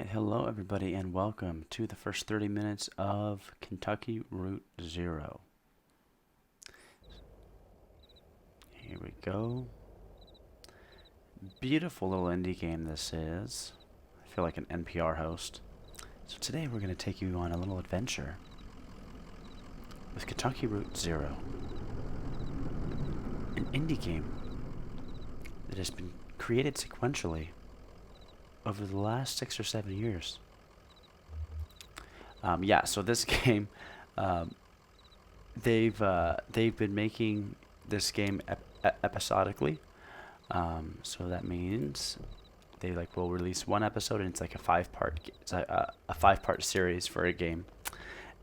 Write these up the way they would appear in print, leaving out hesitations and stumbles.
right, hello everybody, and welcome to the first 30 minutes of Kentucky Route Zero. Here we go. Beautiful little indie game this is. I feel like an NPR host. So today we're going to take you on a little adventure with Kentucky Route Zero, an indie game that has been created sequentially over the last 6 or 7 years. So this game, um, they've been making this game episodically. So that means they will release one episode, and it's like a 5 part series for a game,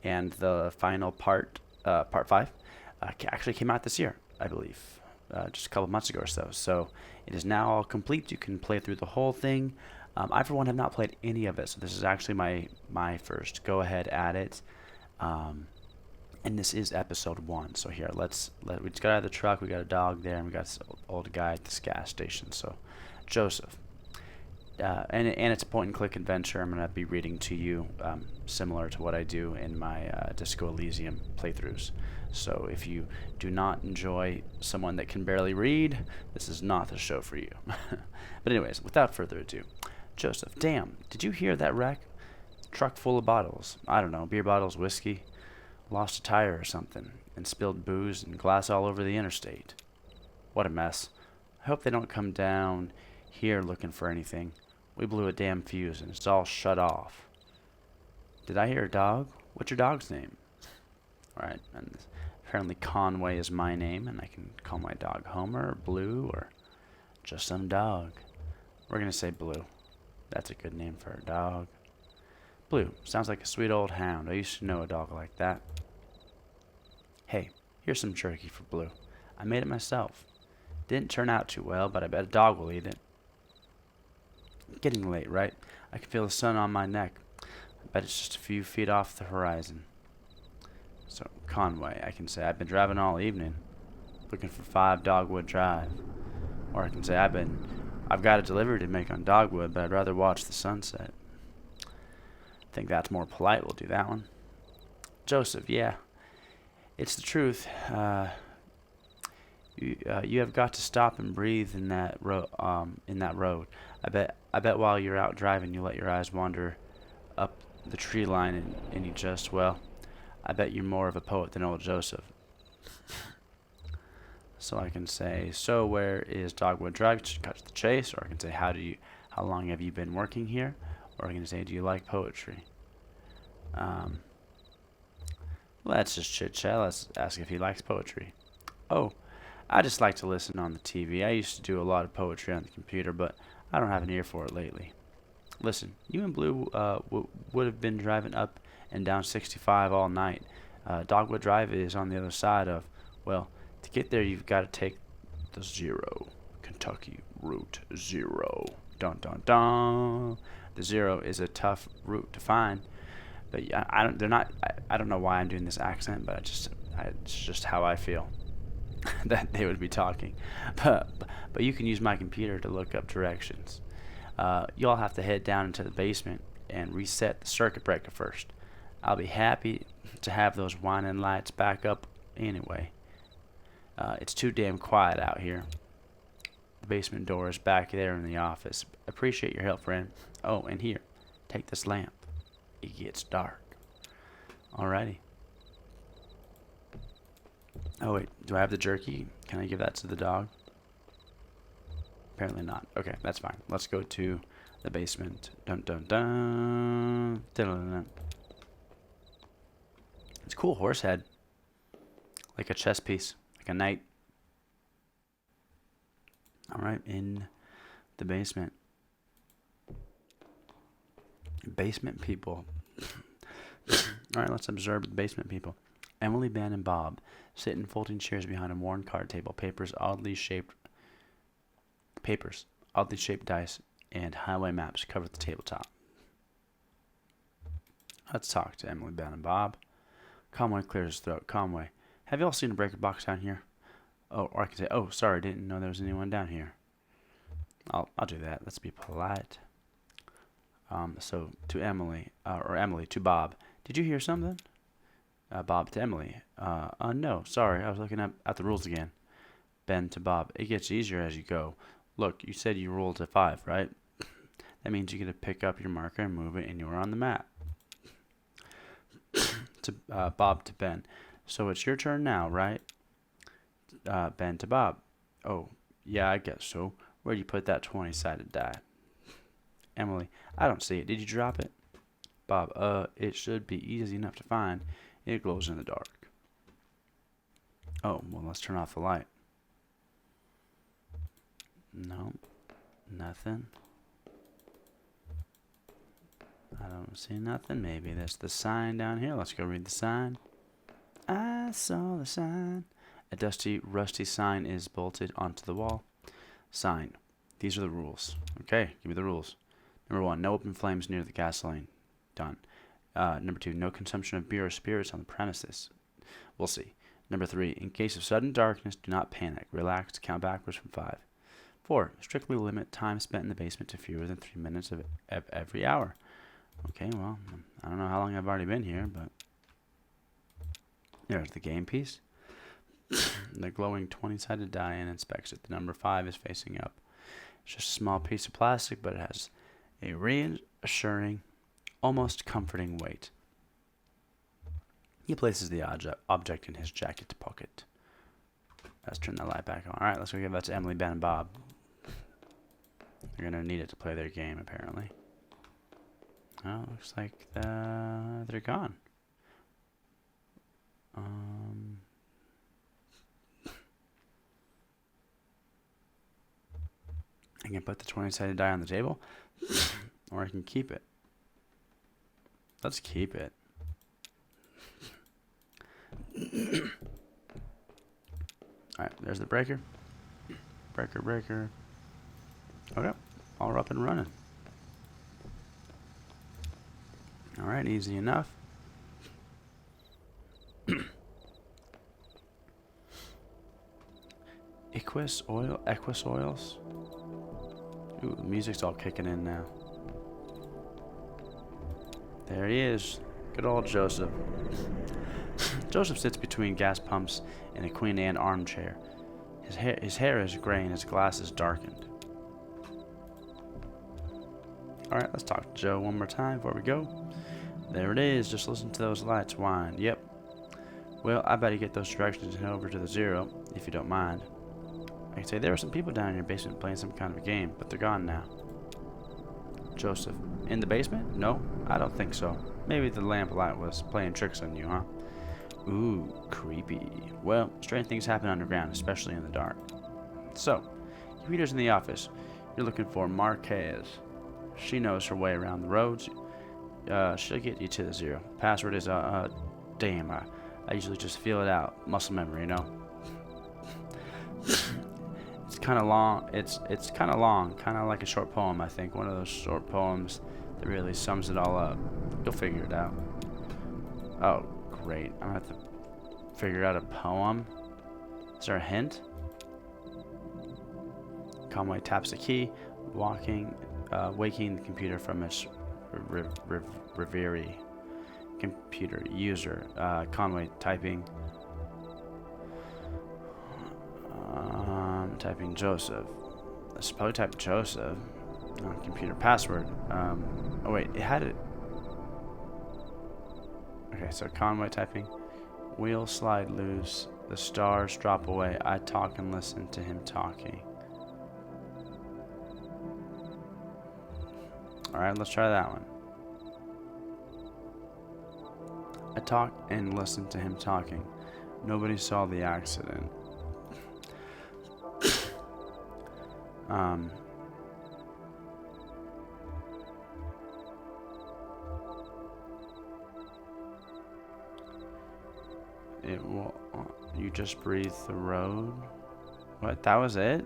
and the final part, part five, actually came out this year, I believe, just a couple months ago or so. So it is now all complete. You can play through the whole thing. I, for one, have not played any of it, so this is actually my first go ahead at it. And this is episode 1. So here, we just got out of the truck. We got a dog there, and we got this old guy at this gas station. So, Joseph, and it's a point-and-click adventure. I'm gonna be reading to you, similar to what I do in my Disco Elysium playthroughs. So if you do not enjoy someone that can barely read, this is not the show for you. But anyways, without further ado, Joseph, damn, did you hear that wreck? Truck full of bottles. I don't know, beer bottles, whiskey. Lost a tire or something, and spilled booze and glass all over the interstate. What a mess. I hope they don't come down here looking for anything. We blew a damn fuse and it's all shut off. Did I hear a dog? What's your dog's name? Alright, and apparently Conway is my name, and I can call my dog Homer or Blue or just some dog. We're gonna say Blue. That's a good name for a dog. Blue. Sounds like a sweet old hound. I used to know a dog like that. Hey, here's some jerky for Blue. I made it myself. Didn't turn out too well, but I bet a dog will eat it. Getting late, right? I can feel the sun on my neck. I bet it's just a few feet off the horizon. So, Conway, I can say I've been driving all evening, looking for 5 Dogwood Drive. Or I can say I've got a delivery to make on Dogwood, but I'd rather watch the sunset. Think that's more polite. We'll do that one. Joseph, yeah, it's the truth. You have got to stop and breathe in that road. I bet while you're out driving, you let your eyes wander up the tree line, and you just, well, I bet you're more of a poet than old Joseph. So I can say, so where is Dogwood Drive? Just cut to the chase. Or I can say, how long have you been working here? Or I can say, do you like poetry? Let's just chit chat. Let's ask if he likes poetry. Oh, I just like to listen on the TV. I used to do a lot of poetry on the computer, but I don't have an ear for it lately. Listen, you and Blue would have been driving up and down 65 all night. Dogwood Drive is on the other side of, well, to get there you've got to take the Zero. Kentucky Route Zero. Dun dun dun. The Zero is a tough route to find, but I don't know why I'm doing this accent, but it's just how I feel that they would be talking. But you can use my computer to look up directions. You'll have to head down into the basement and reset the circuit breaker first. I'll be happy to have those whining lights back up anyway. It's too damn quiet out here. The basement door is back there in the office. Appreciate your help, friend. Oh, and here, take this lamp. It gets dark. Alrighty. Oh wait, do I have the jerky? Can I give that to the dog? Apparently not. Okay, that's fine. Let's go to the basement. Dun dun dun. Dun dun dun. It's a cool horse head. Like a chess piece. Like a knight. Alright, in the basement. Basement people. Alright, let's observe the basement people. Emily, Ben, and Bob sit in folding chairs behind a worn card table. Oddly shaped dice, and highway maps cover the tabletop. Let's talk to Emily, Ben, and Bob. Conway clears his throat. Conway, have you all seen a breaker box down here? Oh, or I can say, oh, sorry, didn't know there was anyone down here. I'll do that. Let's be polite. So to Emily, or Emily to Bob. Did you hear something? Bob to Emily. No, sorry, I was looking at the rules again. Ben to Bob. It gets easier as you go. Look, you said you rolled a 5, right? That means you get to pick up your marker and move it, and you're on the map. To Bob to Ben. So it's your turn now, right? Ben to Bob. Oh, yeah, I guess so. Where'd you put that 20-sided die? Emily. I don't see it. Did you drop it? Bob. It should be easy enough to find. It glows in the dark. Oh, well, let's turn off the light. No, nothing. I don't see nothing. Maybe that's the sign down here. Let's go read the sign. I saw the sign. A dusty, rusty sign is bolted onto the wall. Sign. These are the rules. Okay, give me the rules. Number 1, no open flames near the gasoline. Done. Number 2, no consumption of beer or spirits on the premises. We'll see. Number 3, in case of sudden darkness, do not panic. Relax, count backwards from 5. 4, strictly limit time spent in the basement to fewer than 3 minutes of every hour. Okay, well, I don't know how long I've already been here, but there's the game piece. The glowing 20-sided die and inspects it. The number 5 is facing up. It's just a small piece of plastic, but it has a reassuring, almost comforting weight. He places the object in his jacket pocket. Let's turn the light back on. Alright, let's go give that to Emily, Ben, and Bob. They're going to need it to play their game, apparently. Oh, looks like they're gone. I can put the 20-sided die on the table, or I can keep it. Let's keep it. Alright, there's the breaker. Breaker. Okay, all up and running. Alright, easy enough. Equus oils. Ooh, the music's all kicking in now. There he is. Good old Joseph. Joseph sits between gas pumps in a Queen Anne armchair. His hair is gray and his glasses darkened. Alright, let's talk to Joe one more time before we go. There it is. Just listen to those lights wind. Yep. Well, I better get those directions and head over to the Zero, if you don't mind. I can say there were some people down in your basement playing some kind of a game, but they're gone now. Joseph. In the basement? No, I don't think so. Maybe the lamplight was playing tricks on you, huh? Ooh, creepy. Well, strange things happen underground, especially in the dark. So, Rita's in the office. You're looking for Marquez. She knows her way around the roads. She'll get you to the Zero. Password is, damn, I usually just feel it out. Muscle memory, you know? It's kind of long. It's kind of long. Kind of like a short poem, I think. One of those short poems that really sums it all up. You'll figure it out. Oh, great. I'm going to have to figure out a poem. Is there a hint? Conway taps the key, waking the computer from its reverie. Computer user. Conway typing. Typing Joseph. Let's probably type Joseph. Computer password. Oh wait, it had it. Okay, so Conway typing. Wheels slide loose. The stars drop away. I talk and listen to him talking. Alright, let's try that one. I talk and listen to him talking. Nobody saw the accident. It will. You just breathe the road. What? That was it?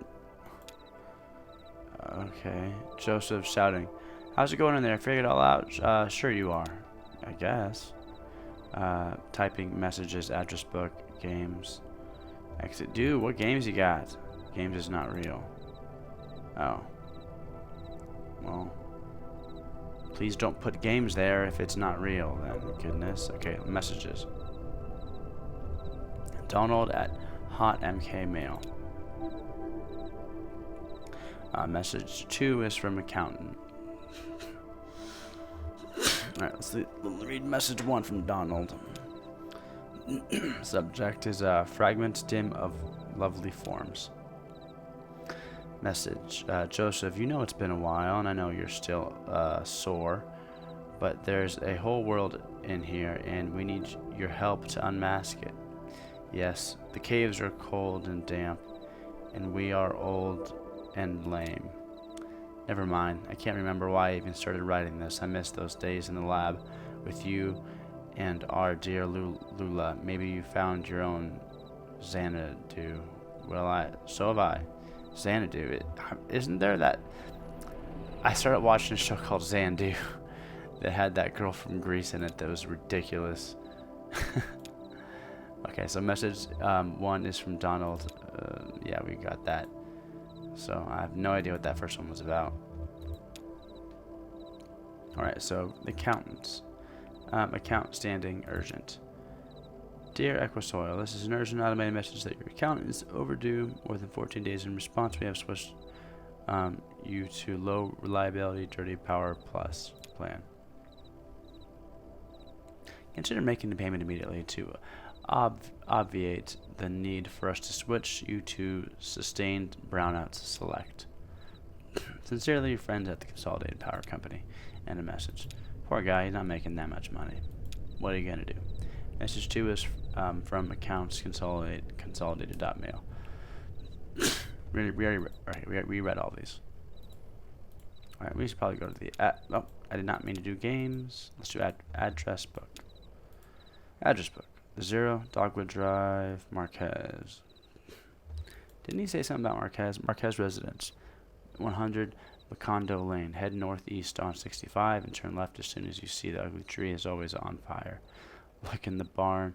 Okay. Joseph shouting. How's it going in there? Figured it all out? Sure you are. I guess. Typing messages, address book, games. Exit. Dude, what games you got? Games is not real. Oh. Well. Please don't put games there if it's not real, then. Goodness. Okay, messages. Donald at Hot MK Mail. Message 2 is from accountant. Alright, let's read message 1 from Donald. Subject is fragment dim of lovely forms. Message, Joseph, you know it's been a while, and I know you're still sore, but there's a whole world in here, and we need your help to unmask it. Yes, the caves are cold and damp, and we are old and lame. Never mind, I can't remember why I even started writing this. I miss those days in the lab with you and our dear Lula. Maybe you found your own Xanadu. Well, so have I. Xanadu, isn't there that... I started watching a show called Xanadu that had that girl from Greece in it that was ridiculous. Okay, so message 1 is from Donald. Yeah, we got that. So I have no idea what that first one was about. Alright, so the accountants. Account standing urgent. Dear Equisoil, this is an urgent automated message that your account is overdue more than 14 days. In response, we have switched you to low reliability Dirty Power Plus plan. Consider making the payment immediately to obviate the need for us to switch you to Sustained Brownouts Select. Sincerely, your friends at the Consolidated Power Company. And a message. Poor guy, he's not making that much money. What are you going to do? Message 2 is from accounts consolidated.mail. We read all these. Alright, we should probably go to the... oh, I did not mean to do games. Let's do address book. Address book. 0, Dogwood Drive, Marquez. Didn't he say something about Marquez? Marquez residence. 100 Macondo Lane. Head northeast on 65 and turn left as soon as you see the ugly tree is always on fire. Look in the barn.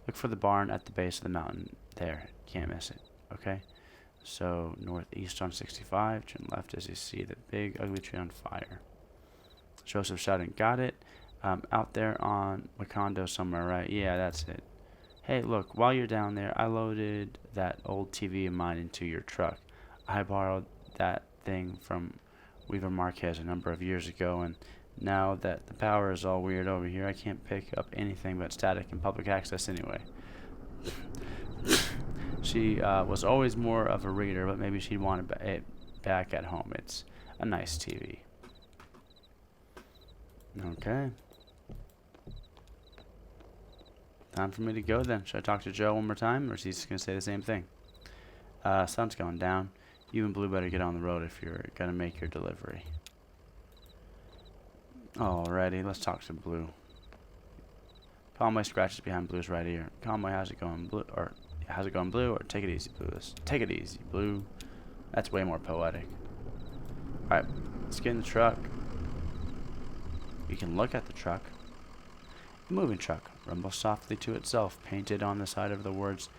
Look for the barn at the base of the mountain. There. Can't miss it. Okay? So, northeast on 65. Turn left as you see the big ugly tree on fire. Joseph shouting, got it? Out there on Macondo somewhere, right? Yeah, that's it. Hey, look, while you're down there, I loaded that old TV of mine into your truck. I borrowed that thing from Weaver Marquez a number of years ago, and now that the power is all weird over here, I can't pick up anything but static and public access anyway. She was always more of a reader, but maybe she'd want it back at home. It's a nice TV. Okay. Time for me to go then. Should I talk to Joe one more time, or is he just going to say the same thing? Sun's going down. You and Blue better get on the road if you're going to make your delivery. Alrighty, let's talk to Blue. Conway scratches behind Blue's right ear. Conway, how's it going, Blue? Or how's it going, Blue? Or take it easy, Blue. Take it easy, Blue. That's way more poetic. Alright, let's get in the truck. We can look at the truck. The moving truck rumbles softly to itself, painted on the side of the words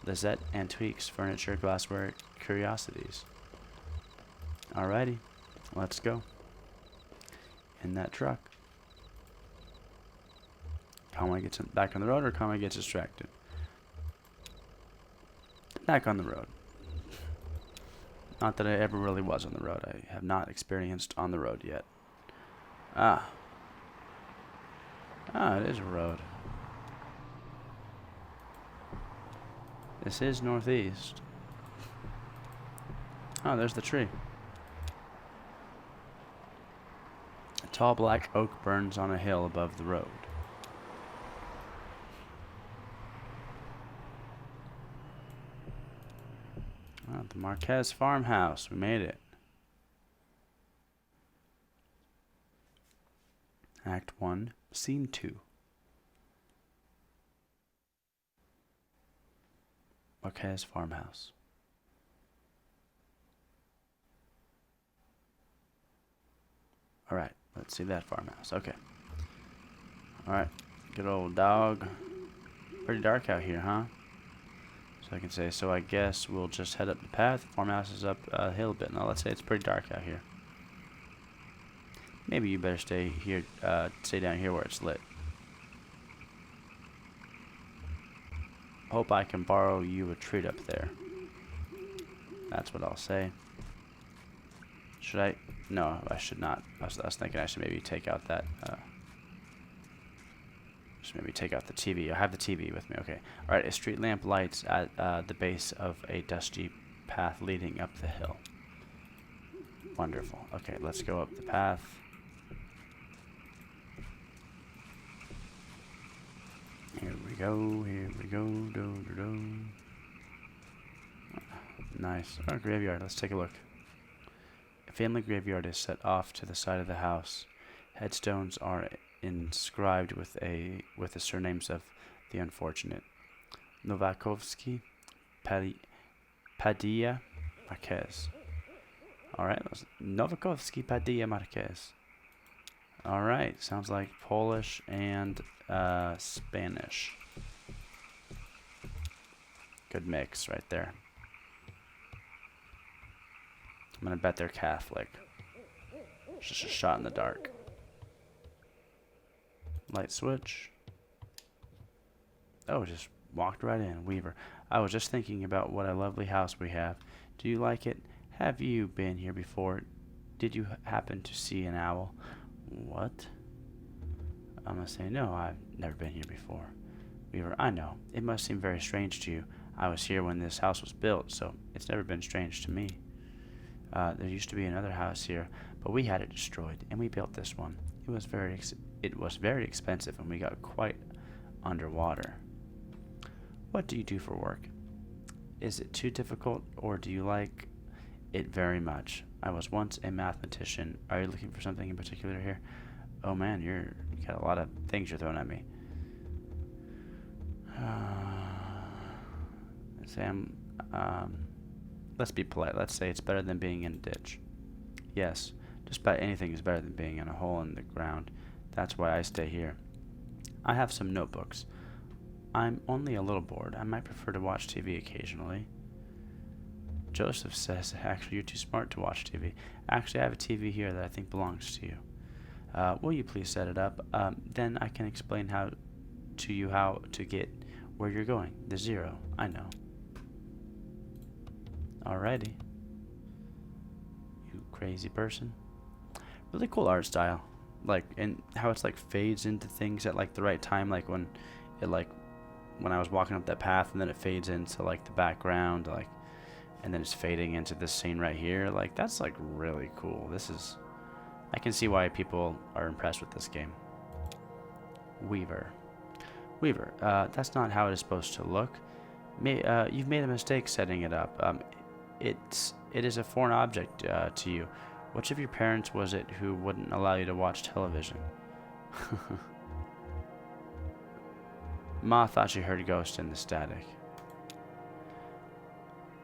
Lizette Antiques, Furniture, Glassware, Curiosities. Alrighty, let's go. In that truck. Conway gets back on the road, or Conway gets distracted? Back on the road. Not that I ever really was on the road. I have not experienced on the road yet. Ah, it is a road. This is northeast. Oh, there's the tree. A tall black oak burns on a hill above the road. Oh, the Marquez farmhouse. We made it. Act 1, Scene 2. Marquez farmhouse. Alright, let's see that farmhouse. Okay. Alright, good old dog. Pretty dark out here, huh? So I can say, so I guess we'll just head up the path. The farmhouse is up a hill a bit. Now let's say it's pretty dark out here. Maybe you better stay here, stay down here where it's lit. Hope I can borrow you a treat up there. That's what I'll say. Should I? No, I should not. I was thinking I should maybe take out that, just maybe take out the TV. I have the TV with me. Okay. All right. A street lamp lights at the base of a dusty path leading up the hill. Wonderful. Okay, let's go up the path. Here we go. Here we go. Do, do, do. Nice. Our graveyard. Let's take a look. A family graveyard is set off to the side of the house. Headstones are inscribed with the surnames of the unfortunate. Novakovsky, Padilla, Marquez. Alright, Novakovsky, Padilla, Marquez. Alright, sounds like Polish and Spanish. Good mix right there. I'm gonna bet they're Catholic. Just a shot in the dark. Light switch. Oh, just walked right in. Weaver. I was just thinking about what a lovely house we have. Do you like it? Have you been here before? Did you happen to see an owl? What? I'm gonna say, no, I've never been here before. Weaver. I know. It must seem very strange to you. I was here when this house was built, so it's never been strange to me. There used to be another house here, but we had it destroyed, and we built this one. It was very expensive, and we got quite underwater. What do you do for work? Is it too difficult, or do you like it very much? I was once a mathematician. Are you looking for something in particular here? Oh man, you got a lot of things you're throwing at me. Sam, let's be polite. Let's say it's better than being in a ditch. Yes, just about anything is better than being in a hole in the ground. That's why I stay here. I have some notebooks. I'm only a little bored. I might prefer to watch TV occasionally. Joseph says, actually, you're too smart to watch TV. Actually, I have a TV here that I think belongs to you. Will you please set it up? Then I can explain how to get where you're going. The 0. I know. Alrighty. You crazy person. Really cool art style. Like, and how it's like fades into things at like the right time. Like when I was walking up that path and then it fades into like the background, like, and then it's fading into this scene right here. Like, that's like really cool. I can see why people are impressed with this game. Weaver, that's not how it is supposed to look. You've made a mistake setting it up. It is a foreign object to you. Which of your parents was it who wouldn't allow you to watch television? Ma thought she heard a ghost in the static.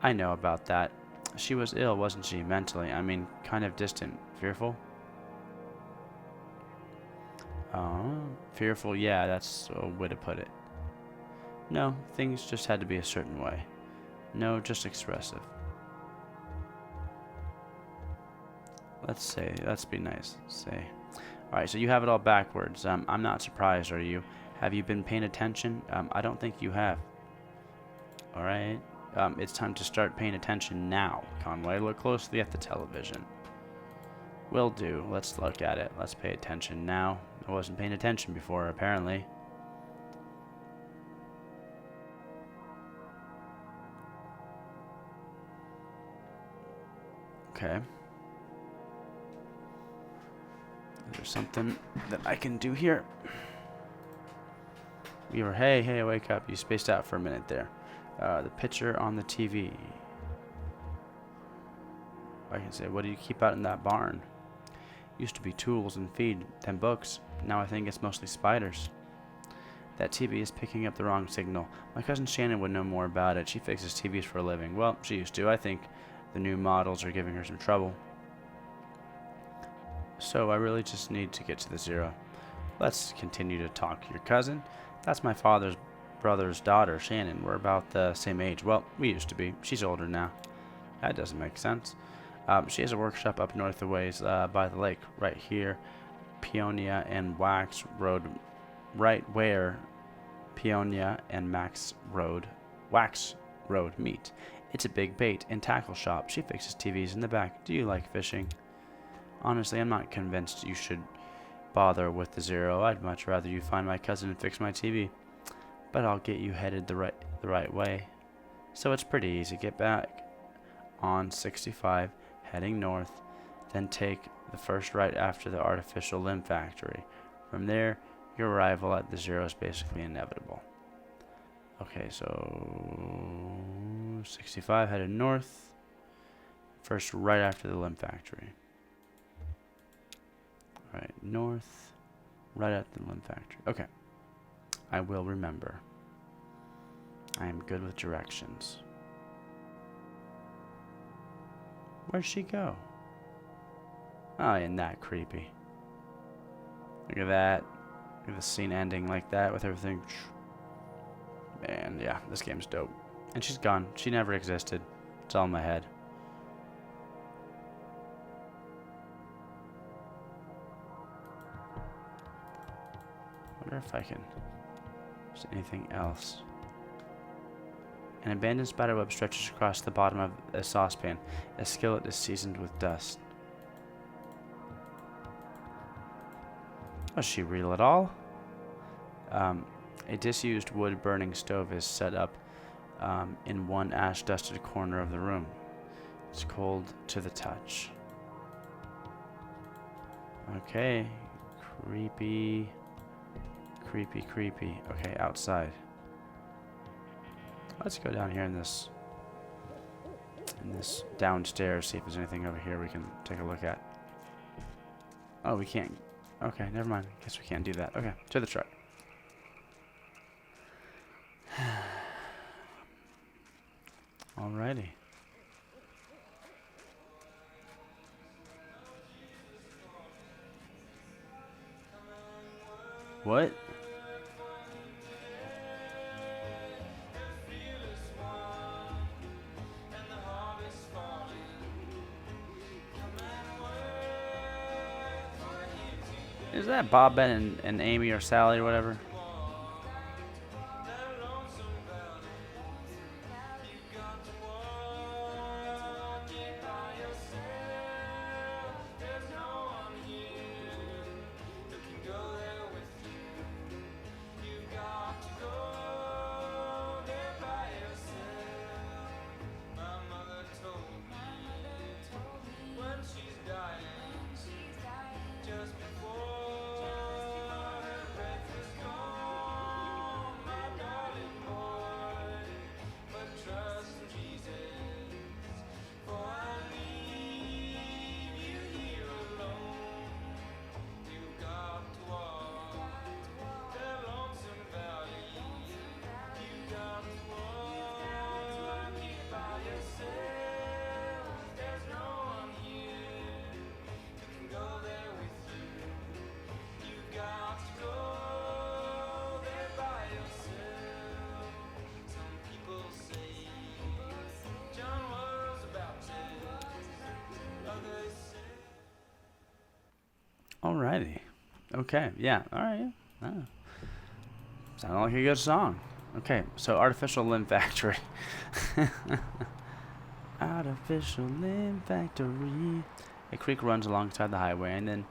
I know about that. She was ill, wasn't she, mentally? I mean, kind of distant. Fearful? Fearful, yeah, that's a way to put it. No, things just had to be a certain way. No, just expressive. Let's be nice. Say. Alright, so you have it all backwards. I'm not surprised, are you? Have you been paying attention? I don't think you have. Alright. It's time to start paying attention now, Conway. Look closely at the television. Will do. Let's look at it. Let's pay attention now. I wasn't paying attention before, apparently. Okay. Is there something that I can do here? Hey, wake up. You spaced out for a minute there. The picture on the TV. I can say, what do you keep out in that barn? Used to be tools and feed, then books. Now I think it's mostly spiders. That TV is picking up the wrong signal. My cousin Shannon would know more about it. She fixes TVs for a living. Well, she used to. I think the new models are giving her some trouble. So I really just need to get to the 0. Let's continue to talk. Your cousin? That's my father's brother's daughter, Shannon. We're about the same age. Well, we used to be. She's older now. That doesn't make sense. She has a workshop up north a ways by the lake, right here, Peonia and Wax Road, right where Peonia and Wax Road meet. It's a big bait and tackle shop. She fixes TVs in the back. Do you like fishing? Honestly, I'm not convinced you should bother with the Zero. I'd much rather you find my cousin and fix my TV. But I'll get you headed the right way. So it's pretty easy. Get back on 65, heading north, then take the first right after the artificial limb factory. From there, your arrival at the Zero is basically inevitable. Okay, so 65 headed north, first right after the limb factory. Right, north, right at the limb factory. Okay, I will remember. I am good with directions. Where'd she go? Oh, isn't that creepy? Look at that. Look at the scene ending like that with everything. And yeah, this game's dope. And she's gone. She never existed. It's all in my head. Wonder if I can. Is there anything else? An abandoned spiderweb stretches across the bottom of a saucepan. A skillet is seasoned with dust. Was she real at all? A disused wood burning stove is set up in one ash-dusted corner of the room. It's cold to the touch. Okay. Creepy. Creepy, creepy. Okay, outside. Let's go down here in this downstairs, see if there's anything over here we can take a look at. Oh, we can't. Okay, never mind. Guess we can't do that. Okay, to the truck. Alrighty. What? Is that Bob, Ben, and Amy or Sally or whatever? Alrighty. Okay. Yeah. Alright. Yeah. Sounded like a good song. Okay. So, Artificial Limb Factory. Artificial Limb Factory. A creek runs alongside the highway and then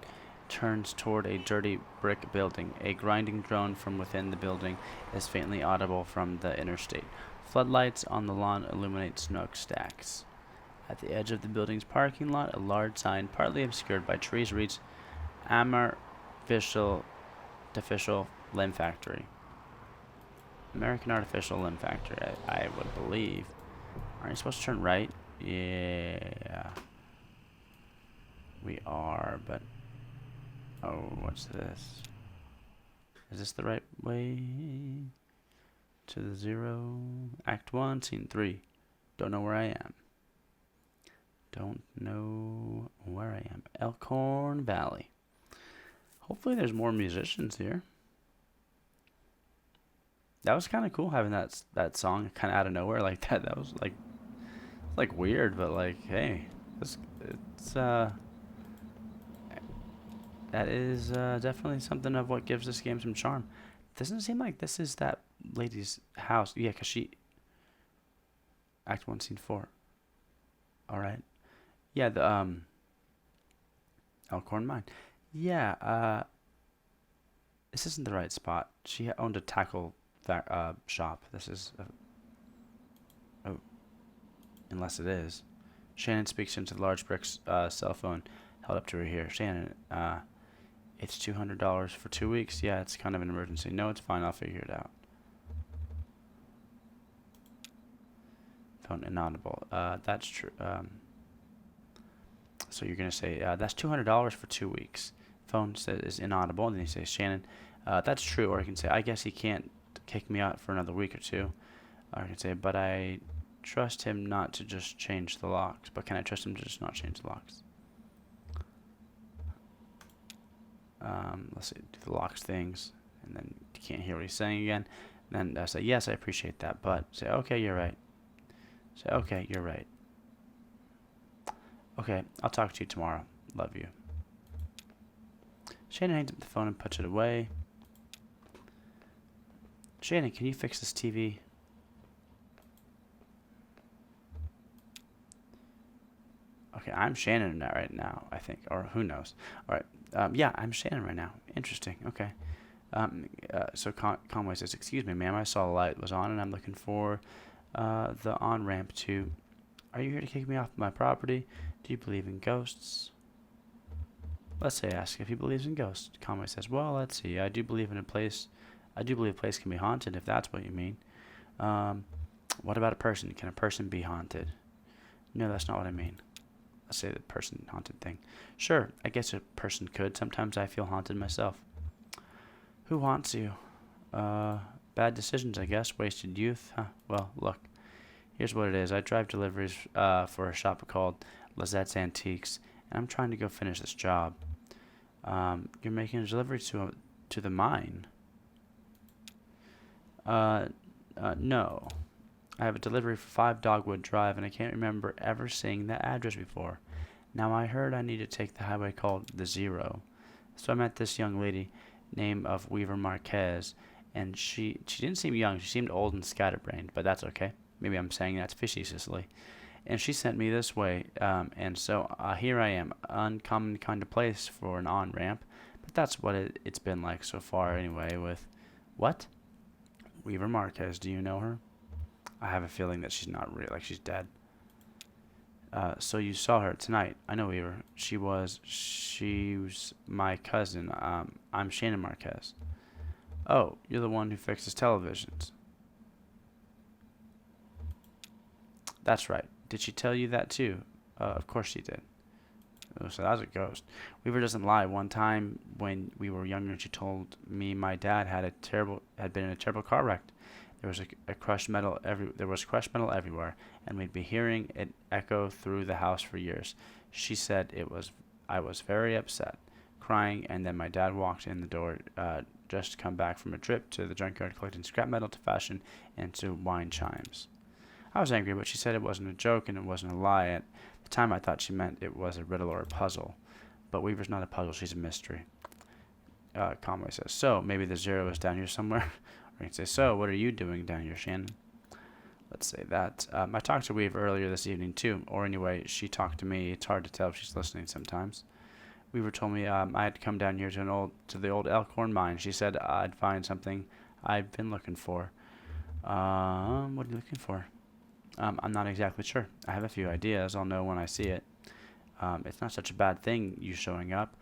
turns toward a dirty brick building. A grinding drone from within the building is faintly audible from the interstate. Floodlights on the lawn illuminate smokestacks. At the edge of the building's parking lot, a large sign, partly obscured by trees, reads Artificial Limb Factory. American Artificial Limb Factory, I would believe. Aren't you supposed to turn right? Yeah. We are, but... Oh, what's this? Is this the right way? To the Zero? Act 1, Scene 3. Don't know where I am. Don't know where I am. Elkhorn Valley. Hopefully there's more musicians here. That was kind of cool having that song kind of out of nowhere like that. That was like weird, but like, hey, It's that is definitely something of what gives this game some charm. Doesn't seem like this is that lady's house. Yeah, 'cause she Act 1 Scene 4. All right. Yeah, the Elkhorn Mine. Yeah, this isn't the right spot. She owned a tackle shop. This is oh, unless it is. Shannon speaks into the large brick cell phone held up to her here. Shannon, it's $200 for 2 weeks. Yeah, it's kind of an emergency. No, it's fine. I'll figure it out. Phone inaudible. That's true. So you're gonna say that's $200 for 2 weeks. Phone says is inaudible, and then you say Shannon, that's true. Or you can say I guess he can't kick me out for another week or two. Or you can say, but I trust him not to just change the locks. But can I trust him to just not change the locks? Let's see, do the locks things, and then you can't hear what he's saying again. And then say yes, I appreciate that, but say okay, you're right. Say okay, you're right. Okay, I'll talk to you tomorrow. Love you. Shannon hangs up the phone and puts it away. Shannon, can you fix this TV? Okay, I'm Shannon right now, I think, or who knows. All right, yeah, I'm Shannon right now. Interesting. Okay. So Conway says, "Excuse me, ma'am. I saw a light was on, and I'm looking for the on ramp to. Are you here to kick me off my property? Do you believe in ghosts?" Let's say ask if he believes in ghosts. Conway says, "Well, let's see. I do believe in a place. I do believe a place can be haunted, if that's what you mean. Um, what about a person? Can a person be haunted?" No, that's not what I mean. Let's say the person haunted thing. Sure, I guess a person could. Sometimes I feel haunted myself. Who haunts you? Bad decisions, I guess. Wasted youth. Huh. Well, look. Here's what it is. I drive deliveries for a shop called Lizette's Antiques, and I'm trying to go finish this job. You're making a delivery to the mine? No. I have a delivery for 5 Dogwood Drive, and I can't remember ever seeing that address before. Now, I heard I need to take the highway called the Zero. So I met this young lady named of Weaver Marquez, and she didn't seem young. She seemed old and scatterbrained, but that's okay. Maybe I'm saying that's facetiously. And she sent me this way, and so here I am. Uncommon kind of place for an on-ramp, but that's what it's been like so far anyway with... What? Weaver Marquez, do you know her? I have a feeling that she's not real, like she's dead. So you saw her tonight. I know Weaver. She was my cousin. I'm Shannon Marquez. Oh, you're the one who fixes televisions. That's right. Did she tell you that too? Of course she did. Oh, so that was a ghost. Weaver doesn't lie. One time when we were younger, she told me my dad had been in a terrible car wreck. There was there was crushed metal everywhere, and we'd be hearing it echo through the house for years. She said I was very upset, crying, and then my dad walked in the door, just come back from a trip to the junkyard collecting scrap metal to fashion into wine chimes. I was angry, but she said it wasn't a joke and it wasn't a lie. At the time, I thought she meant it was a riddle or a puzzle. But Weaver's not a puzzle, she's a mystery. Conway says, so, maybe the Zero is down here somewhere? Or you can say, so, what are you doing down here, Shannon? Let's say that. I talked to Weaver earlier this evening, too. Or anyway, she talked to me. It's hard to tell if she's listening sometimes. Weaver told me I had to come down here to the old Elkhorn mine. She said I'd find something I've been looking for. What are you looking for? I'm not exactly sure. I have a few ideas. I'll know when I see it. It's not such a bad thing, you showing up.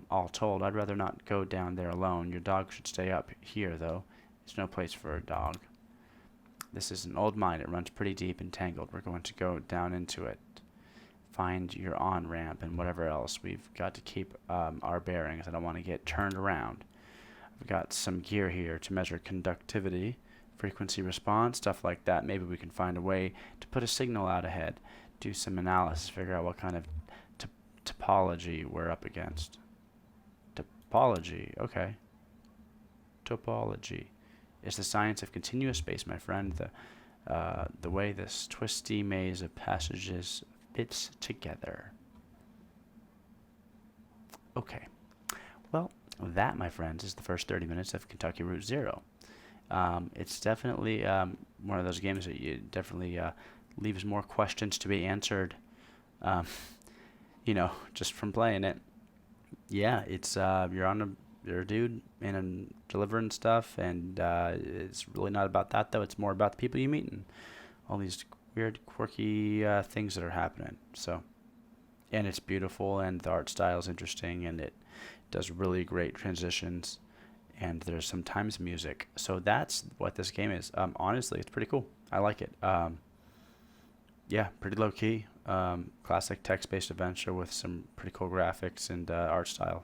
All told, I'd rather not go down there alone. Your dog should stay up here, though. It's no place for a dog. This is an old mine. It runs pretty deep and tangled. We're going to go down into it. Find your on-ramp and whatever else. We've got to keep our bearings. I don't want to get turned around. I've got some gear here to measure conductivity, frequency response, stuff like that. Maybe we can find a way to put a signal out ahead, do some analysis, figure out what kind of topology we're up against. Topology, okay. Topology is the science of continuous space, my friend. The way this twisty maze of passages fits together. Okay. Well, that, my friends, is the first 30 minutes of Kentucky Route Zero. It's definitely one of those games that you definitely leaves more questions to be answered. Um, just from playing it. Yeah, it's you're a dude and delivering stuff, and it's really not about that though. It's more about the people you meet and all these weird, quirky things that are happening. So, and it's beautiful, and the art style is interesting, and it does really great transitions, and there's sometimes music. So that's what this game is. Honestly, it's pretty cool. I like it. Yeah, pretty low key. Classic text-based adventure with some pretty cool graphics and art style.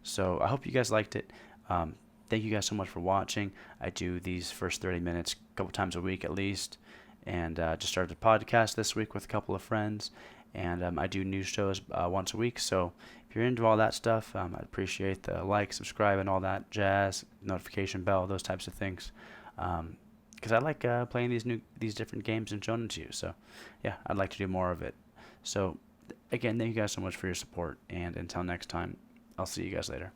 So I hope you guys liked it. Thank you guys so much for watching. I do these first 30 minutes a couple times a week at least, and just started a podcast this week with a couple of friends, and I do news shows once a week. So if you're into all that stuff, I'd appreciate the like, subscribe, and all that jazz, notification bell, those types of things. Because I like playing these different games and showing them to you. So yeah, I'd like to do more of it. So again, thank you guys so much for your support, and until next time, I'll see you guys later.